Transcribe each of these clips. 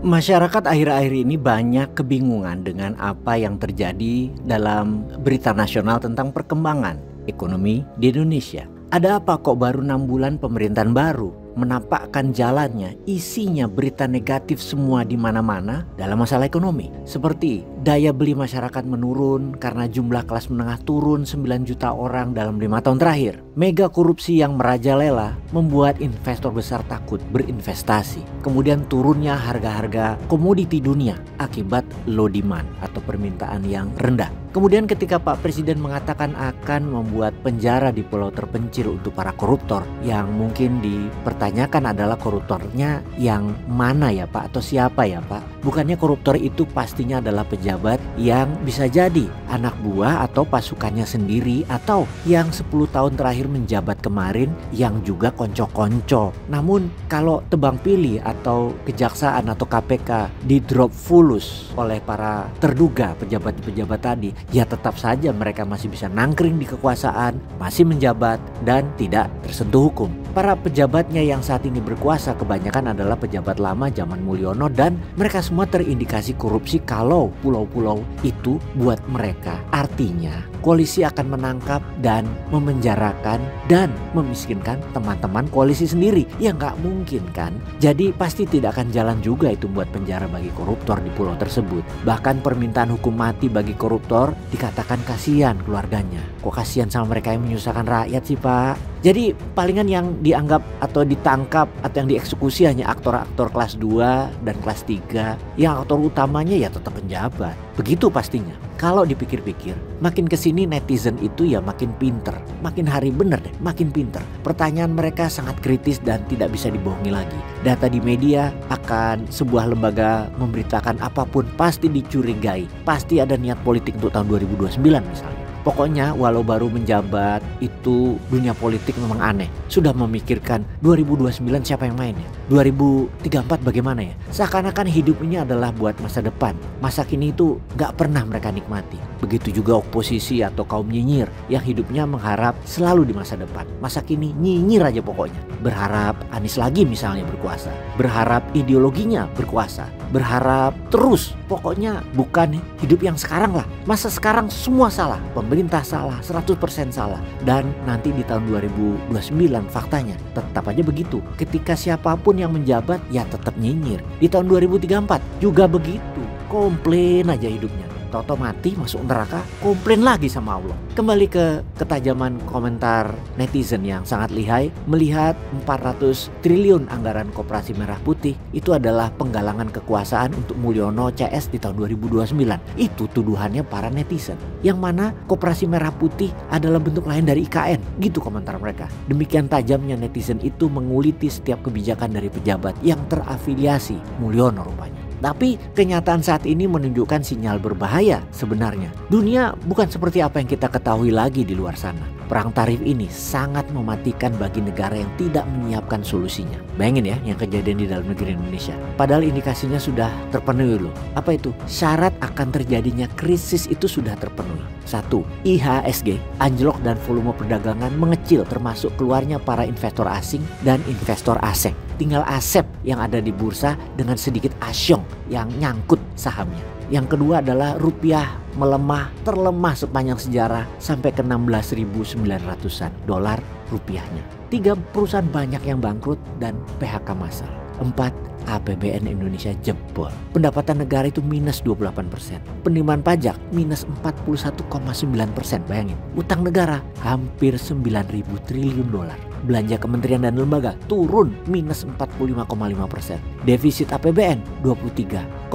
Masyarakat akhir-akhir ini banyak kebingungan dengan apa yang terjadi dalam berita nasional tentang perkembangan ekonomi di Indonesia. Ada apa kok baru 6 bulan pemerintahan baru menampakkan jalannya, isinya berita negatif semua di mana-mana dalam masalah ekonomi. Seperti daya beli masyarakat menurun karena jumlah kelas menengah turun 9 juta orang dalam 5 tahun terakhir. Mega korupsi yang merajalela membuat investor besar takut berinvestasi. Kemudian turunnya harga-harga komoditi dunia akibat low demand atau permintaan yang rendah. Kemudian ketika Pak Presiden mengatakan akan membuat penjara di pulau terpencil untuk para koruptor, yang mungkin dipertanyakan adalah koruptornya yang mana ya Pak, atau siapa ya Pak? Bukannya koruptor itu pastinya adalah pejabat yang bisa jadi anak buah atau pasukannya sendiri, atau yang 10 tahun terakhir menjabat kemarin yang juga konco-konco. Namun kalau tebang pilih atau kejaksaan atau KPK di drop fulus oleh para terduga pejabat-pejabat tadi, ya tetap saja mereka masih bisa nangkring di kekuasaan, masih menjabat dan tidak tersentuh hukum. Para pejabatnya yang saat ini berkuasa kebanyakan adalah pejabat lama zaman Mulyono, dan mereka semua terindikasi korupsi kalau pulau-pulau itu buat mereka. Artinya koalisi akan menangkap dan memenjarakan dan memiskinkan teman-teman koalisi sendiri. Ya nggak mungkin kan? Jadi pasti tidak akan jalan juga itu buat penjara bagi koruptor di pulau tersebut. Bahkan permintaan hukum mati bagi koruptor dikatakan kasihan keluarganya. Kok kasihan sama mereka yang menyusahkan rakyat sih Pak? Jadi palingan yang dianggap atau ditangkap atau yang dieksekusi hanya aktor-aktor kelas 2 dan kelas 3. Yang aktor utamanya ya tetap penjabat. Begitu pastinya. Kalau dipikir-pikir, makin kesini netizen itu ya makin pinter. Makin hari bener deh, makin pinter. Pertanyaan mereka sangat kritis dan tidak bisa dibohongi lagi. Data di media akan sebuah lembaga memberitakan apapun pasti dicurigai. Pasti ada niat politik untuk tahun 2029 misalnya. Pokoknya walau baru menjabat itu dunia politik memang aneh. Sudah memikirkan 2029 siapa yang main ya? 2034 bagaimana ya? Seakan-akan hidup ini adalah buat masa depan. Masa kini itu gak pernah mereka nikmati. Begitu juga oposisi atau kaum nyinyir yang hidupnya mengharap selalu di masa depan. Masa kini nyinyir aja pokoknya. Berharap Anies lagi misalnya berkuasa. Berharap ideologinya berkuasa. Berharap terus. Pokoknya bukan hidup yang sekarang lah. Masa sekarang semua salah. Pemerintah salah, 100% salah. Dan nanti di tahun 2029 faktanya tetap aja begitu. Ketika siapapun yang menjabat ya tetap nyinyir. Di tahun 2034 juga begitu. Komplain aja hidupnya. Toto mati masuk neraka, komplain lagi sama Allah. Kembali ke ketajaman komentar netizen yang sangat lihai. Melihat 400 triliun anggaran Koperasi Merah Putih itu adalah penggalangan kekuasaan untuk Mulyono CS di tahun 2029. Itu tuduhannya para netizen. Yang mana Koperasi Merah Putih adalah bentuk lain dari IKN. Gitu komentar mereka. Demikian tajamnya netizen itu menguliti setiap kebijakan dari pejabat yang terafiliasi Mulyono rupanya. Tapi kenyataan saat ini menunjukkan sinyal berbahaya sebenarnya. Dunia bukan seperti apa yang kita ketahui lagi di luar sana. Perang tarif ini sangat mematikan bagi negara yang tidak menyiapkan solusinya. Bayangin ya yang kejadian di dalam negeri Indonesia. Padahal indikasinya sudah terpenuhi loh. Apa itu? Syarat akan terjadinya krisis itu sudah terpenuhi. 1. IHSG anjlok dan volume perdagangan mengecil, termasuk keluarnya para investor asing dan investor asing. Tinggal Asep yang ada di bursa dengan sedikit asyong yang nyangkut sahamnya. Yang kedua adalah rupiah melemah, terlemah sepanjang sejarah sampai ke 16.900-an dolar rupiahnya. 3. Perusahaan banyak yang bangkrut dan PHK massal. 4. APBN Indonesia jebol. Pendapatan negara itu minus 28%. Penerimaan pajak minus 41,9%. Bayangin. Utang negara hampir 9.000 triliun dolar. Belanja kementerian dan lembaga turun minus 45,5%. Defisit APBN 23,45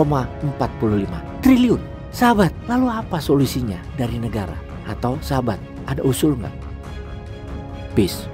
triliun. Sahabat, lalu apa solusinya dari negara? Atau sahabat, ada usul nggak? Peace.